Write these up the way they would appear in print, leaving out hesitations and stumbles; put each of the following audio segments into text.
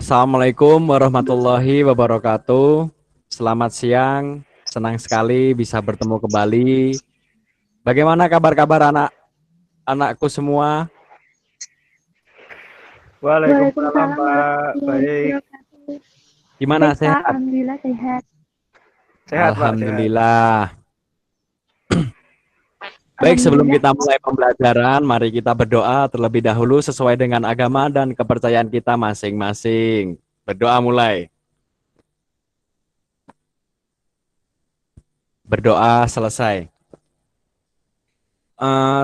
Assalamualaikum warahmatullahi wabarakatuh. Selamat siang, senang sekali bisa bertemu kembali. Bagaimana kabar-kabar anak-anakku semua? Waalaikumsalam Waalaikumsalam Pak, warahmatullahi baik. wabarakatuh. Gimana, Baik Pak, sehat? Alhamdulillah sehat. Sehat Pak, sehat. Alhamdulillah. Baik, sebelum Alhamdulillah. kita mulai pembelajaran, mari kita berdoa terlebih dahulu sesuai dengan agama dan kepercayaan kita masing-masing. Berdoa mulai. Berdoa selesai. Eh,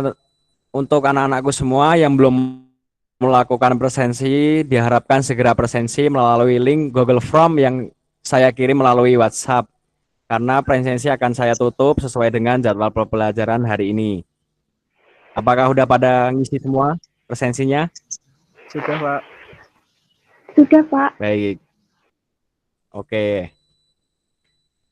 untuk anak-anakku semua yang belum melakukan presensi, diharapkan segera presensi melalui link Google Form yang saya kirim melalui WhatsApp. Karena presensi akan saya tutup sesuai dengan jadwal pembelajaran hari ini. Apakah udah pada ngisi semua presensinya? Sudah Pak. Sudah Pak. Baik. Oke.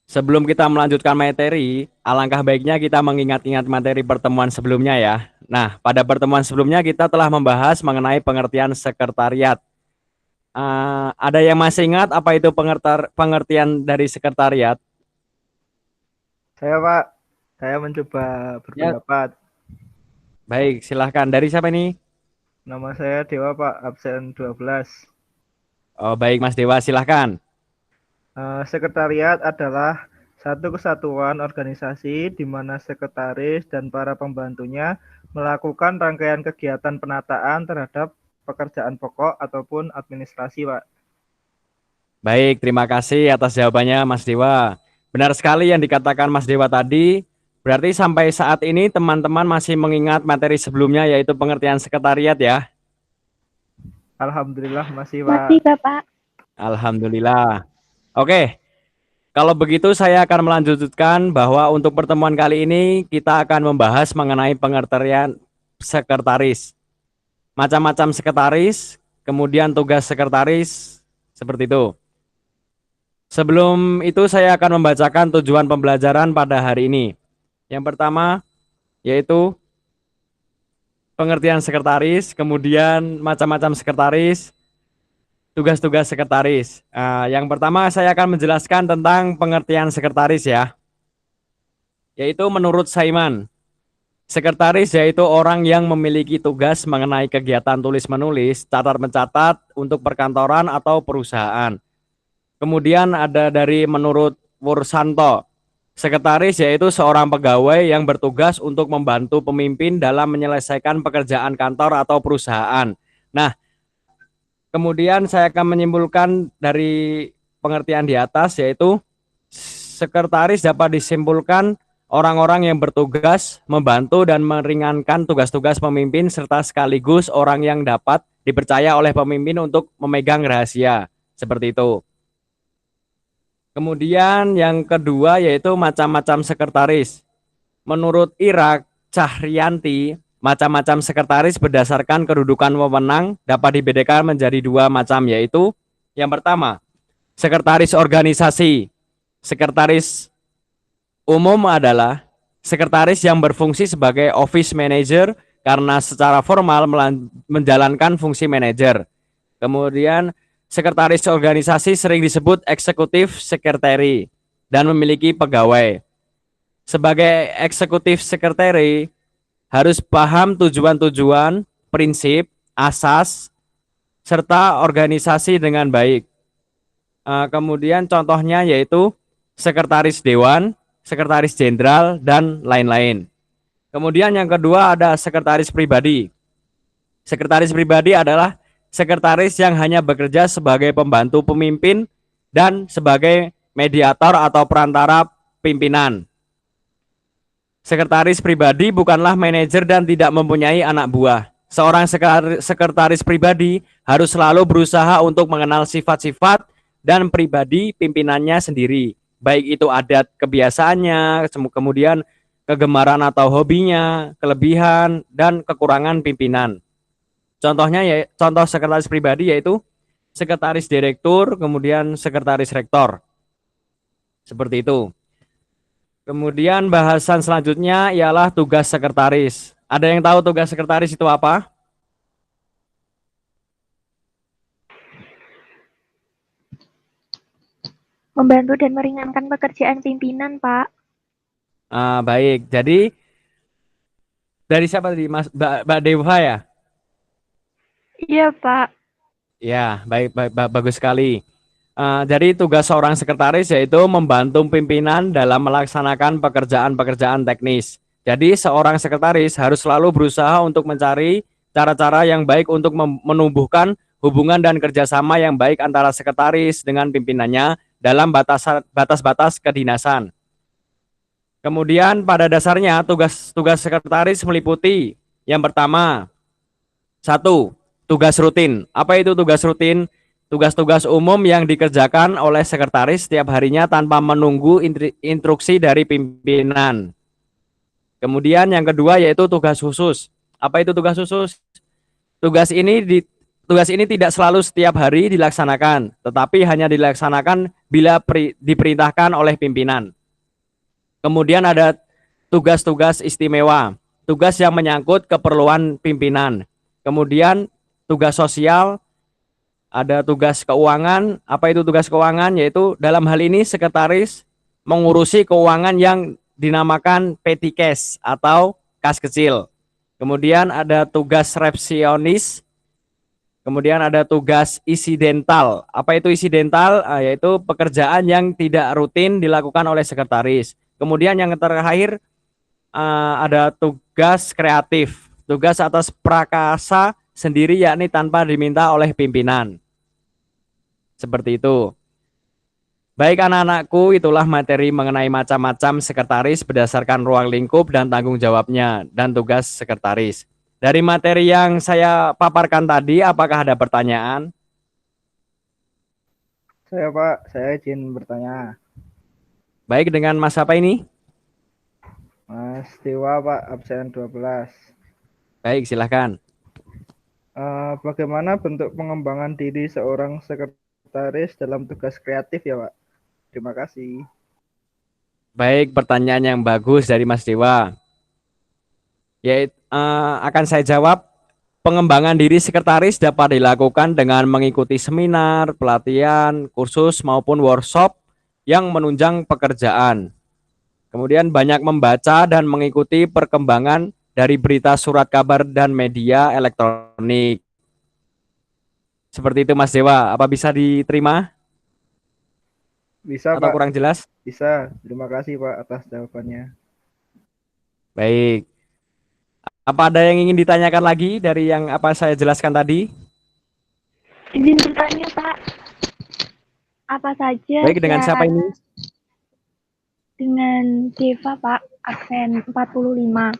Sebelum kita melanjutkan materi, alangkah baiknya kita mengingat-ingat materi pertemuan sebelumnya ya. Nah, pada pertemuan sebelumnya kita telah membahas mengenai pengertian sekretariat. Ada yang masih ingat apa itu pengertian dari sekretariat? Saya Pak, saya mencoba Ya, berpendapat. baik, silahkan. Dari siapa ini? Nama saya Dewa Pak, absen 12. Oh, baik Mas Dewa, silahkan. Sekretariat adalah satu kesatuan organisasi di mana sekretaris dan para pembantunya melakukan rangkaian kegiatan penataan terhadap pekerjaan pokok ataupun administrasi Pak. Baik, terima kasih atas jawabannya Mas Dewa. Benar sekali yang dikatakan Mas Dewa tadi. Berarti sampai saat ini teman-teman masih mengingat materi sebelumnya yaitu pengertian sekretariat ya. Alhamdulillah masih Masih Pak. Pak. Alhamdulillah. Oke, kalau begitu saya akan melanjutkan bahwa untuk pertemuan kali ini kita akan membahas mengenai pengertian sekretaris. Macam-macam sekretaris, kemudian tugas sekretaris, seperti itu. Sebelum itu saya akan membacakan tujuan pembelajaran pada hari ini. Yang pertama yaitu pengertian sekretaris, kemudian macam-macam sekretaris, tugas-tugas sekretaris. Yang pertama saya akan menjelaskan tentang pengertian sekretaris ya, yaitu menurut Saiman, sekretaris yaitu orang yang memiliki tugas mengenai kegiatan tulis-menulis, catat-mencatat untuk perkantoran atau perusahaan. Kemudian ada dari menurut Wursanto, sekretaris yaitu seorang pegawai yang bertugas untuk membantu pemimpin dalam menyelesaikan pekerjaan kantor atau perusahaan. Nah, kemudian saya akan menyimpulkan dari pengertian di atas yaitu sekretaris dapat disimpulkan orang-orang yang bertugas membantu dan meringankan tugas-tugas pemimpin serta sekaligus orang yang dapat dipercaya oleh pemimpin untuk memegang rahasia. Seperti itu. Kemudian yang kedua yaitu macam-macam sekretaris. Menurut Irak Cahrianti, macam-macam sekretaris berdasarkan kedudukan wewenang dapat dibedakan menjadi dua macam, yaitu yang pertama, sekretaris organisasi. Sekretaris umum adalah sekretaris yang berfungsi sebagai office manager karena secara formal menjalankan fungsi manajer. Kemudian sekretaris organisasi sering disebut eksekutif sekretari dan memiliki pegawai. Sebagai eksekutif sekretari harus paham tujuan-tujuan, prinsip, asas, serta organisasi dengan baik. Kemudian contohnya yaitu sekretaris dewan, sekretaris jenderal, dan lain-lain. Kemudian yang kedua ada sekretaris pribadi. Sekretaris pribadi adalah sekretaris yang hanya bekerja sebagai pembantu pemimpin dan sebagai mediator atau perantara pimpinan. Sekretaris pribadi bukanlah manajer dan tidak mempunyai anak buah. Seorang sekretaris pribadi harus selalu berusaha untuk mengenal sifat-sifat dan pribadi pimpinannya sendiri. Baik itu adat kebiasaannya, kemudian kegemaran atau hobinya, kelebihan, dan kekurangan pimpinan. Contohnya ya, contoh sekretaris pribadi yaitu sekretaris direktur, kemudian sekretaris rektor. Seperti itu. Kemudian bahasan selanjutnya ialah tugas sekretaris. Ada yang tahu tugas sekretaris itu apa? Membantu dan meringankan pekerjaan pimpinan, Pak. Baik. Jadi dari siapa tadi, Mas? Mbak Dewa ya? Iya, Pak. Ya, baik, baik, bagus sekali. Jadi tugas seorang sekretaris yaitu membantu pimpinan dalam melaksanakan pekerjaan-pekerjaan teknis. Jadi seorang sekretaris harus selalu berusaha untuk mencari cara-cara yang baik untuk menumbuhkan hubungan dan kerjasama yang baik antara sekretaris dengan pimpinannya dalam batas-batas kedinasan. Kemudian pada dasarnya tugas-tugas sekretaris meliputi yang pertama, satu, tugas rutin. Apa itu tugas rutin? Tugas-tugas umum yang dikerjakan oleh sekretaris setiap harinya tanpa menunggu instruksi dari pimpinan. Kemudian yang kedua yaitu tugas khusus. Apa itu tugas khusus? Tugas ini tidak selalu setiap hari dilaksanakan, tetapi hanya dilaksanakan bila diperintahkan oleh pimpinan. Kemudian ada tugas-tugas istimewa, tugas yang menyangkut keperluan pimpinan. Kemudian tugas sosial, ada tugas keuangan. Apa itu tugas keuangan? Yaitu dalam hal ini sekretaris mengurusi keuangan yang dinamakan petty cash atau kas kecil. Kemudian ada tugas resepsionis. Kemudian ada tugas insidental. Apa itu insidental? Yaitu pekerjaan yang tidak rutin dilakukan oleh sekretaris. Kemudian yang terakhir ada tugas kreatif. Tugas atas prakarsa sendiri yakni tanpa diminta oleh pimpinan. Seperti itu. Baik anak-anakku, itulah materi mengenai macam-macam sekretaris berdasarkan ruang lingkup dan tanggung jawabnya dan tugas sekretaris. Dari materi yang saya paparkan tadi, apakah ada pertanyaan? Saya Pak, saya izin bertanya. Baik, dengan Mas apa ini? Mas Dewa Pak, absen 12. Baik, silahkan. Bagaimana bentuk pengembangan diri seorang sekretaris dalam tugas kreatif ya Pak? Terima kasih. Baik, pertanyaan yang bagus dari Mas Dewa. Yaitu akan saya jawab. Pengembangan diri sekretaris dapat dilakukan dengan mengikuti seminar, pelatihan, kursus maupun workshop yang menunjang pekerjaan. Kemudian banyak membaca dan mengikuti perkembangan dari berita surat kabar dan media elektronik. Seperti itu Mas Dewa, apa bisa diterima? Bisa Atau Pak? kurang jelas? Bisa. Terima kasih Pak atas jawabannya. Baik. Apa ada yang ingin ditanyakan lagi dari yang apa saya jelaskan tadi? Izin bertanya, Pak. Apa saja Baik, dengan siapa ini? Dengan Deva, Pak, absen 45.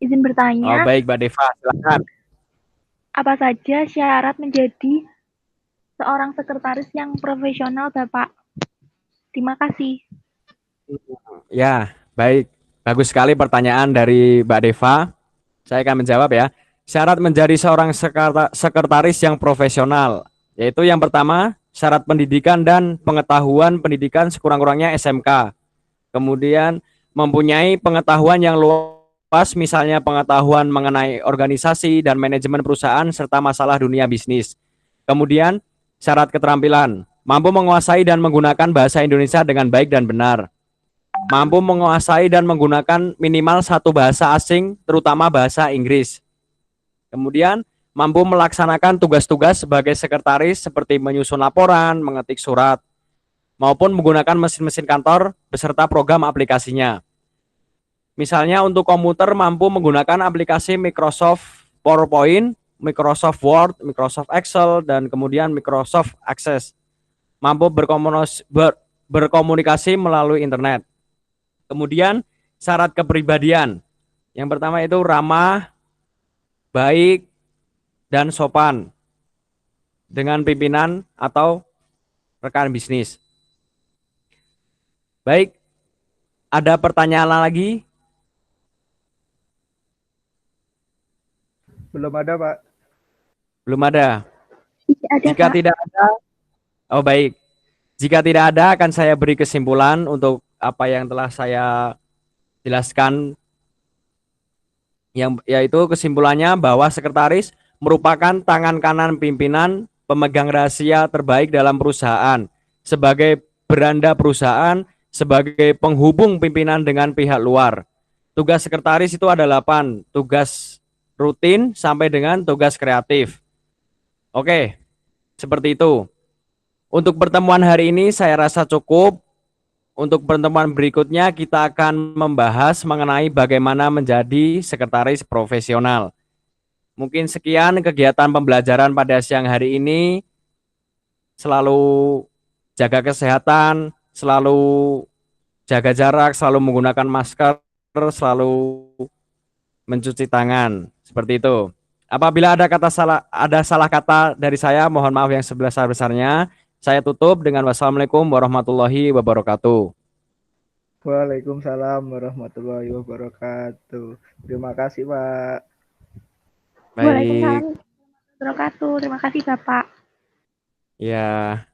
Izin Oh, bertanya, baik, Mbak Deva, silakan. apa saja syarat menjadi seorang sekretaris yang profesional, Bapak? Terima kasih. Ya, baik. Bagus sekali pertanyaan dari Mbak Deva. Saya akan menjawab ya. Syarat menjadi seorang sekretaris yang profesional, yaitu yang pertama, syarat pendidikan dan pengetahuan pendidikan sekurang-kurangnya SMK. Kemudian mempunyai pengetahuan yang luas, misalnya pengetahuan mengenai organisasi dan manajemen perusahaan serta masalah dunia bisnis. Kemudian syarat keterampilan, mampu menguasai dan menggunakan bahasa Indonesia dengan baik dan benar. Mampu menguasai dan menggunakan minimal satu bahasa asing, terutama bahasa Inggris. Kemudian mampu melaksanakan tugas-tugas sebagai sekretaris seperti menyusun laporan, mengetik surat, maupun menggunakan mesin-mesin kantor beserta program aplikasinya. Misalnya untuk komputer mampu menggunakan aplikasi Microsoft PowerPoint, Microsoft Word, Microsoft Excel, dan kemudian Microsoft Access. Mampu berkomunikasi melalui internet. Kemudian syarat kepribadian. Yang pertama itu ramah, baik, dan sopan dengan pimpinan atau rekan bisnis. Baik, ada pertanyaan lagi? Belum ada Pak. Belum ada. Ada, Jika Pak. tidak ada, oh baik. Jika tidak ada, akan saya beri kesimpulan untuk apa yang telah saya jelaskan, yang yaitu kesimpulannya bahwa sekretaris merupakan tangan kanan pimpinan, pemegang rahasia terbaik dalam perusahaan. Sebagai beranda perusahaan sebagai penghubung pimpinan dengan pihak luar. Tugas sekretaris itu ada 8, tugas rutin sampai dengan tugas kreatif. Oke, seperti itu. Untuk pertemuan hari ini saya rasa cukup. Untuk pertemuan berikutnya kita akan membahas mengenai bagaimana menjadi sekretaris profesional. Mungkin sekian kegiatan pembelajaran pada siang hari ini. Selalu jaga kesehatan, selalu jaga jarak, selalu menggunakan masker, selalu mencuci tangan. Seperti itu. Apabila ada salah kata dari saya, mohon maaf yang sebesar-besarnya. Saya tutup dengan wassalamualaikum warahmatullahi wabarakatuh. Waalaikumsalam warahmatullahi wabarakatuh. Terima kasih, Pak. Waalaikumsalam Baik, warahmatullahi wabarakatuh. Terima kasih Bapak. ya.